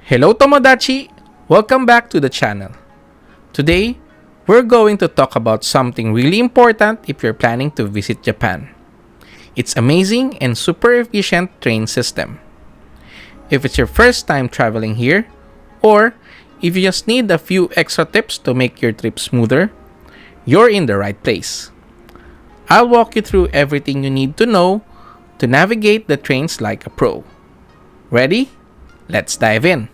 Hello Tomodachi! Welcome back to the channel. Today, we're going to talk about something really important if you're planning to visit Japan. It's amazing and super efficient train system. If it's your first time traveling here, or if you just need a few extra tips to make your trip smoother, you're in the right place. I'll walk you through everything you need to know to navigate the trains like a pro. Ready? Let's dive in.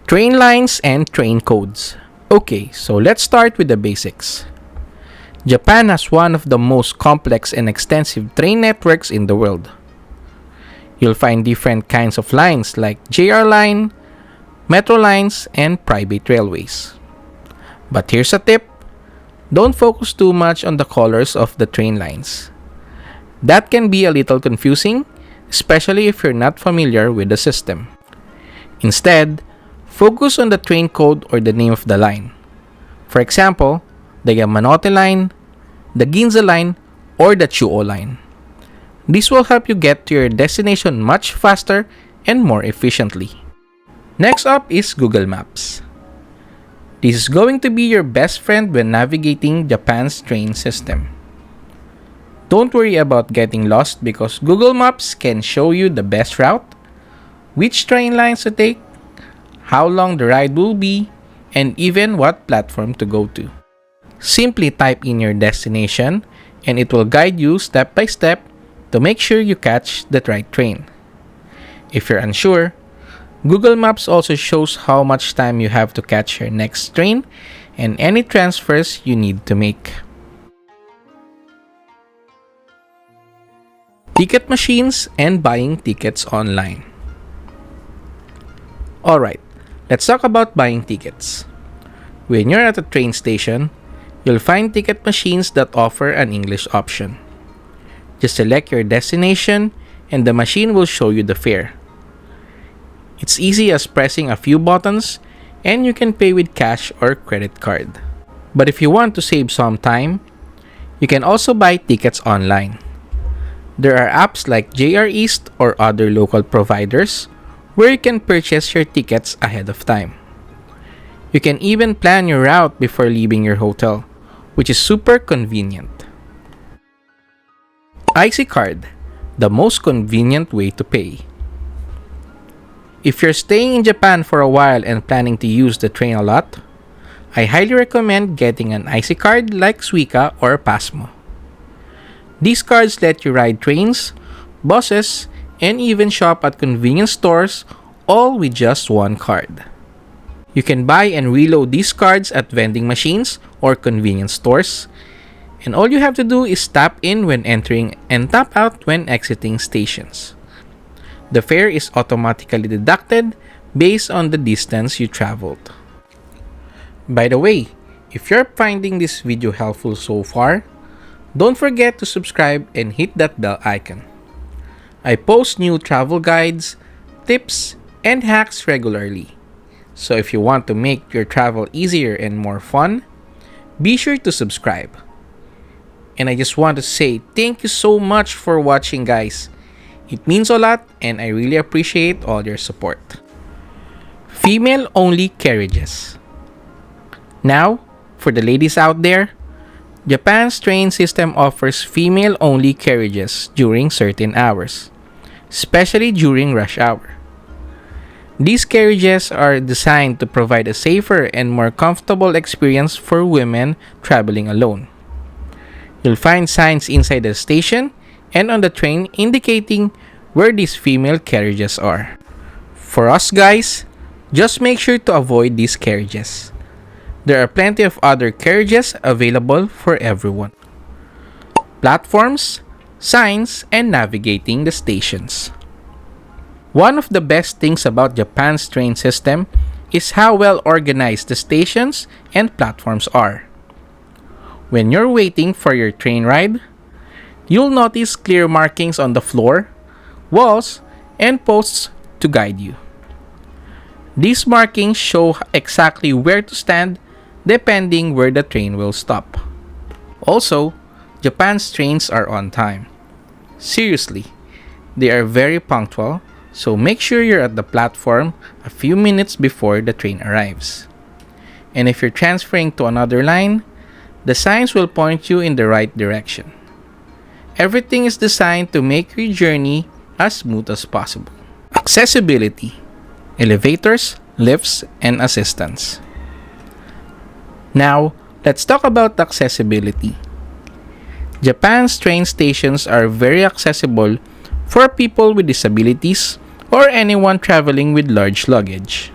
Train lines and train codes. Okay, so let's start with the basics. Japan has one of the most complex and extensive train networks in the world. You'll find different kinds of lines like JR line, metro lines, and private railways. But here's a tip. Don't focus too much on the colors of the train lines. That can be a little confusing, especially if you're not familiar with the system. Instead, focus on the train code or the name of the line. For example, the Yamanote line, the Ginza line, or the Chuo line. This will help you get to your destination much faster and more efficiently. Next up is Google Maps. This is going to be your best friend when navigating Japan's train system. Don't worry about getting lost because Google Maps can show you the best route, which train lines to take, how long the ride will be, and even what platform to go to. Simply type in your destination and it will guide you step by step to make sure you catch the right train. If you're unsure, Google Maps also shows how much time you have to catch your next train and any transfers you need to make. Ticket machines and buying tickets online. Alright, let's talk about buying tickets. When you're at a train station, you'll find ticket machines that offer an English option. Just select your destination and the machine will show you the fare. It's easy as pressing a few buttons and you can pay with cash or credit card. But if you want to save some time, you can also buy tickets online. There are apps like JR East or other local providers where you can purchase your tickets ahead of time. You can even plan your route before leaving your hotel, which is super convenient. IC card, the most convenient way to pay. If you're staying in Japan for a while and planning to use the train a lot, I highly recommend getting an IC card like Suica or Pasmo. These cards let you ride trains, buses, and even shop at convenience stores, all with just one card. You can buy and reload these cards at vending machines or convenience stores, and all you have to do is tap in when entering and tap out when exiting stations. The fare is automatically deducted based on the distance you traveled. By the way, if you're finding this video helpful so far, don't forget to subscribe and hit that bell icon. I post new travel guides, tips, and hacks regularly. So if you want to make your travel easier and more fun, be sure to subscribe. And I just want to say thank you so much for watching, guys. It means a lot and I really appreciate all your support. Female-only carriages. Now, for the ladies out there, Japan's train system offers female-only carriages during certain hours, especially during rush hour. These carriages are designed to provide a safer and more comfortable experience for women traveling alone. You'll find signs inside the station and on the train indicating where these female carriages are. For us guys, just make sure to avoid these carriages. There are plenty of other carriages available for everyone. Platforms, signs, and navigating the stations. One of the best things about Japan's train system is how well organized the stations and platforms are. When you're waiting for your train ride, you'll notice clear markings on the floor, walls, and posts to guide you. These markings show exactly where to stand depending where the train will stop. Also, Japan's trains are on time. Seriously, they are very punctual, so make sure you're at the platform a few minutes before the train arrives. And if you're transferring to another line, the signs will point you in the right direction. Everything is designed to make your journey as smooth as possible. Accessibility: elevators, lifts, and assistance. Now, let's talk about accessibility. Japan's train stations are very accessible for people with disabilities or anyone traveling with large luggage.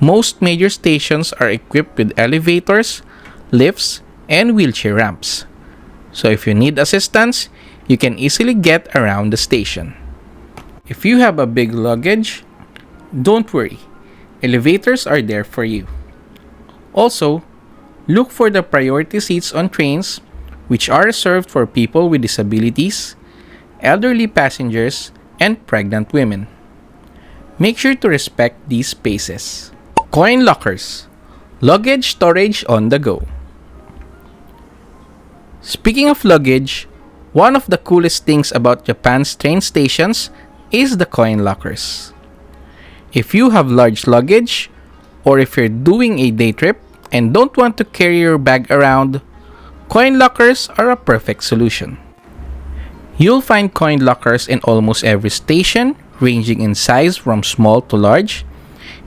Most major stations are equipped with elevators, lifts, and wheelchair ramps. So if you need assistance, you can easily get around the station. If you have a big luggage, don't worry. Elevators are there for you. Also, look for the priority seats on trains, which are reserved for people with disabilities, elderly passengers, and pregnant women. Make sure to respect these spaces. Coin lockers: luggage storage on the go. Speaking of luggage, one of the coolest things about Japan's train stations is the coin lockers. If you have large luggage, or if you're doing a day trip and don't want to carry your bag around, coin lockers are a perfect solution. You'll find coin lockers in almost every station, ranging in size from small to large,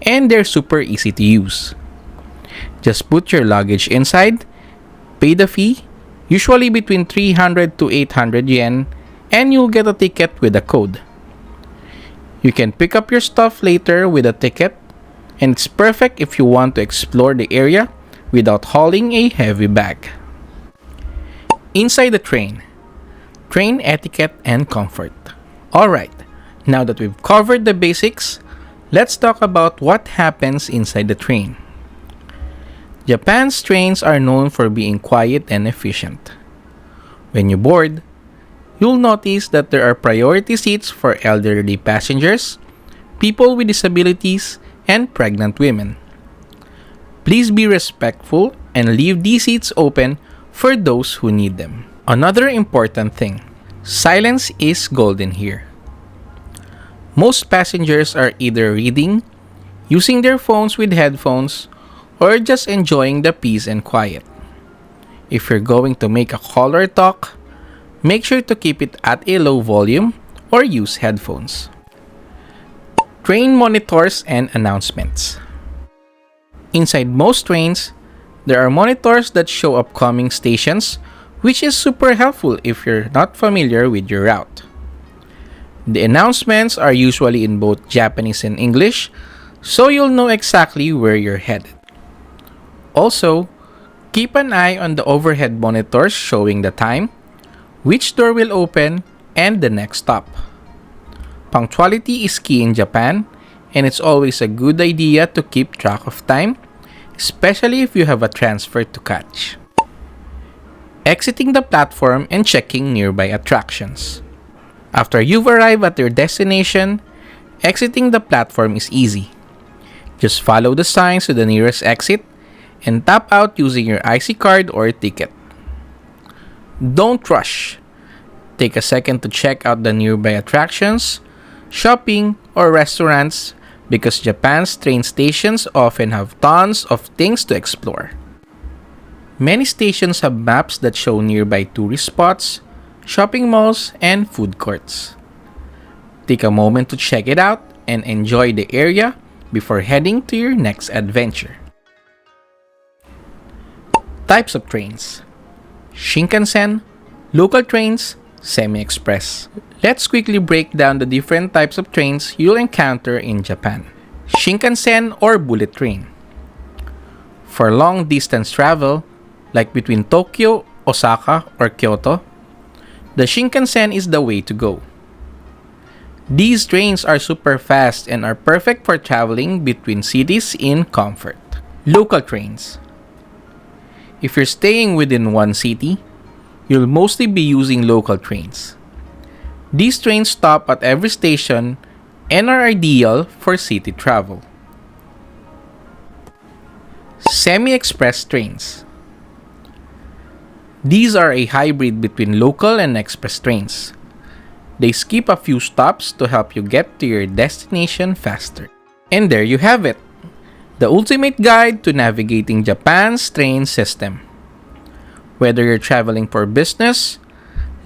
and they're super easy to use. Just put your luggage inside, pay the fee, usually between 300 to 800 yen, and you'll get a ticket with a code. You can pick up your stuff later with a ticket, and it's perfect if you want to explore the area without hauling a heavy bag. Inside the train: train etiquette and comfort. Alright, now that we've covered the basics, let's talk about what happens inside the train. Japan's trains are known for being quiet and efficient. When you board, you'll notice that there are priority seats for elderly passengers, people with disabilities, and pregnant women. Please be respectful and leave these seats open for those who need them. Another important thing: silence is golden here. Most passengers are either reading, using their phones with headphones, or just enjoying the peace and quiet. If you're going to make a call or talk, make sure to keep it at a low volume or use headphones. Train monitors and announcements. Inside most trains, there are monitors that show upcoming stations, which is super helpful if you're not familiar with your route. The announcements are usually in both Japanese and English, so you'll know exactly where you're headed. Also, keep an eye on the overhead monitors showing the time, which door will open, and the next stop. Punctuality is key in Japan, and it's always a good idea to keep track of time, especially if you have a transfer to catch. Exiting the platform and checking nearby attractions. After you've arrived at your destination, exiting the platform is easy. Just follow the signs to the nearest exit and tap out using your IC card or ticket. Don't rush. Take a second to check out the nearby attractions, shopping, or restaurants, because Japan's train stations often have tons of things to explore. Many stations have maps that show nearby tourist spots, shopping malls, and food courts. Take a moment to check it out and enjoy the area before heading to your next adventure. Types of trains: Shinkansen, local trains, semi-express. Let's quickly break down the different types of trains you'll encounter in Japan. Shinkansen or bullet train. For long distance travel, like between Tokyo, Osaka, or Kyoto, the Shinkansen is the way to go. These trains are super fast and are perfect for traveling between cities in comfort. Local trains. If you're staying within one city, you'll mostly be using local trains. These trains stop at every station and are ideal for city travel. Semi-express trains. These are a hybrid between local and express trains. They skip a few stops to help you get to your destination faster. And there you have it, the ultimate guide to navigating Japan's train system. Whether you're traveling for business,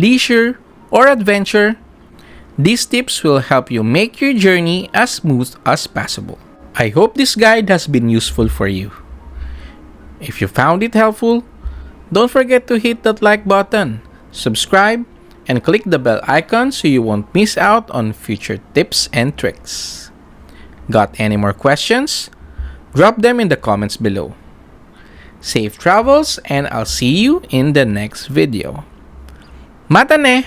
leisure, or adventure, these tips will help you make your journey as smooth as possible. I hope this guide has been useful for you. If you found it helpful, don't forget to hit that like button, subscribe, and click the bell icon so you won't miss out on future tips and tricks. Got any more questions? Drop them in the comments below. Safe travels, and I'll see you in the next video. Mata ne!